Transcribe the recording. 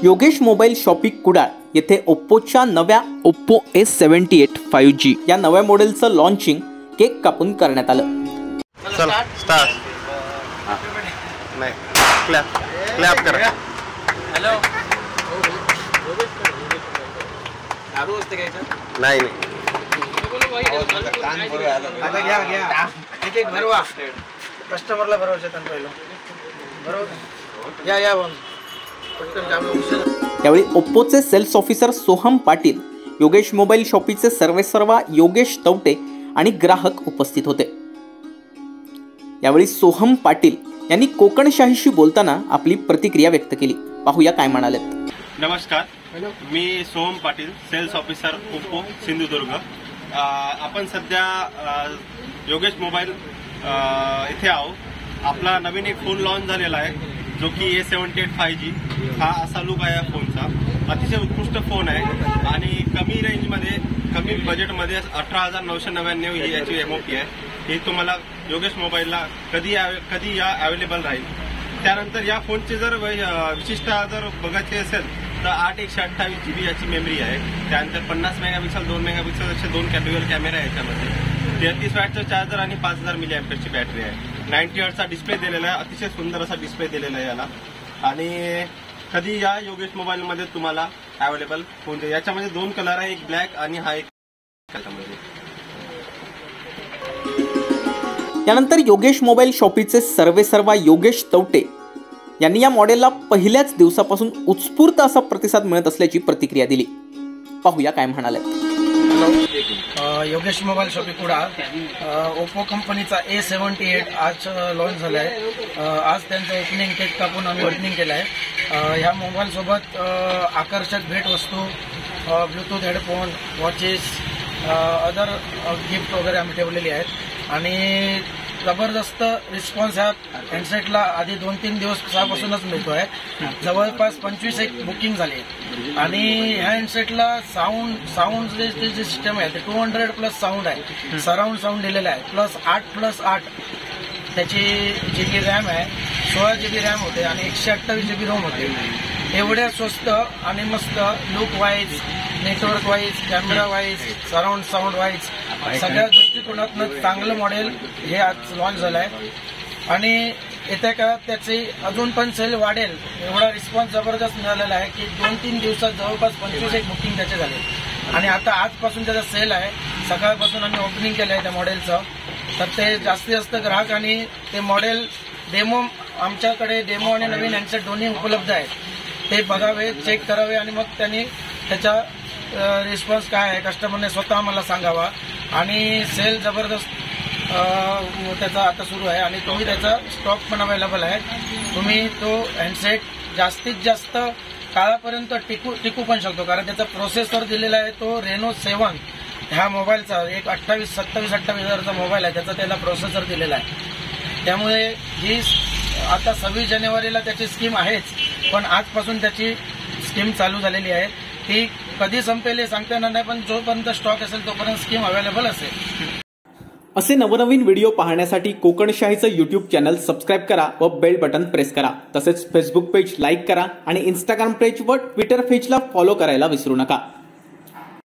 Yogesh mobile shopping Kudal येथे ओप्पोच्या नव्या Oppo S78 5G या नव्या मॉडेलचं लॉन्चिंग केक कापून करण्यात आलं। चला स्टार्ट नाही क्लॅप क्लॅप करा। हॅलो नाही आता घ्या एक एक भरवा कस्टमरला भरवशे त्यांना पहिलं बरोबर या पटकन काम। यावेळी ओप्पोचे sales officer Soham Patil, Yogesh mobile शॉपीचे सर्वेसर्वा योगेश तवटे आणि ग्राहक उपस्थित होते। यावेळी सोहम पाटील यांनी कोकणशाहीशी बोलताना आपली प्रतिक्रिया व्यक्त केली। पाहूया काय म्हणालेत। नमस्कार, मी Soham Patil, sales officer Oppo Sindhudurg. आपण सध्या योगेश मोबाईल इथे आहोत। आपला नवीन एक फोन लॉन्च झालेला आहे जो की A78 5G हा असा लुक आहे या फोनचा। अतिशय उत्कृष्ट फोन आहे आणि कमी रेंजमध्ये कमी बजेटमध्ये 18,999 ही याची MOP आहे। ही तुम्हाला योगेश मोबाईलला कधी या अवेलेबल राहील। त्यानंतर या फोनची जर विशिष्टता जर बघायची असेल तर 8/128 GB याची मेमरी आहे। त्यानंतर 50 मेगापिक्सल 2 मेगापिक्सल असे 2 कॅटेगरी कॅमेरा आहे याच्यामध्ये। 33 वॅटचा चार्जर आणि 5000 mAhची बॅटरी आहे। 90 हर्ट्जचा डिस्प्ले दिलेला आहे, अतिशय सुंदर असा डिस्प्ले दिलेला आहे याला। आणि कधी या योगेश मोबाईलमध्ये तुम्हाला अवेलेबल होऊन जाईल। याच्यामध्ये 2 कलर आहे, एक ब्लॅक आणि हा एक त्याच्यामध्ये। त्यानंतर योगेश मोबाईल शॉपीचे सर्वेसर्वा योगेश तवटे यांनी या मॉडेलला पहिल्याच दिवसापासून उत्स्फूर्त असा प्रतिसाद मिळत असल्याची प्रतिक्रिया दिली। पाहूया काय म्हणाले। Yogesh mobile shopping Kudal Oppo कंपनीचा A78 आज लॉन्च झाला आहे। आज त्यांचं ओपनिंग केक कापून आम्ही ओपनिंग केलं आहे। ह्या मोबाईल सोबत आकर्षक भेटवस्तू, Bluetooth headphone, watches, other gift वगैरे आम्ही ठेवलेली आहेत आणि जबरदस्त रिस्पॉन्स ह्या हँडसेटला आधी 2-3 दिवसापासूनच मिळतोय। जवळपास 25 एक बुकिंग झाली आणि ह्या हँडसेटला साऊंड जे सिस्टम आहे ते 200+ साऊंड आहे, सराउंड साऊंड दिलेला आहे, प्लस 8+8 त्याची GB रॅम आहे, 16 GB रॅम होते आणि 128 GB रोम होते। एवढ्या स्वस्त आणि मस्त look wise, network wise, camera wise, surround sound wise सगळ्या दृष्टिकोनातून चांगलं मॉडेल हे आज लॉन्च झालं आहे आणि येत्या काळात त्याची अजून पण सेल वाढेल। एवढा रिस्पॉन्स जबरदस्त मिळालेला आहे की 2-3 दिवसात जवळपास 25 एक बुकिंग त्याचे झाले आणि आता आजपासून त्याचा सेल आहे। सकाळपासून आम्ही ओपनिंग केलं आहे त्या मॉडेलचं, तर ते जास्तीत जास्त ग्राहक आणि ते मॉडेल डेमो, आमच्याकडे डेमो आणि नवीन हँडसेट दोन्ही उपलब्ध आहेत, ते बघावे, चेक करावे आणि मग त्यांनी त्याचा रिस्पॉन्स काय आहे कस्टमरने स्वतः आम्हाला सांगावा। आणि सेल जबरदस्त त्याचा आता सुरू आहे आणि तुम्ही त्याचा स्टॉक पण अवेलेबल आहे। तुम्ही तो हँडसेट जास्तीत जास्त काळापर्यंत टिकू पण शकतो, कारण त्याचा प्रोसेसर दिलेला आहे तो Reno 7 ह्या मोबाईलचा, एक 27-28 हजारचा मोबाईल आहे, त्याचा त्याला प्रोसेसर दिलेला आहे। त्यामुळे ही आता 26 जानेवारीला त्याची स्कीम आहेच, पण आजपासून त्याची स्कीम चालू झालेली आहे। ती कधी संपेल हे सांगता येणार नाही, पण जोपर्यंत स्टॉक असेल तोपर्यंत स्कीम अवेलेबल असेल। असे नवनवीन व्हिडिओ पाहण्यासाठी कोकणशाहीचं YouTube चॅनल सबस्क्राईब करा व बेल बटन प्रेस करा। तसेच फेसबुक पेज लाईक करा आणि Instagram पेज व ट्विटर पेजला फॉलो करायला विसरू नका।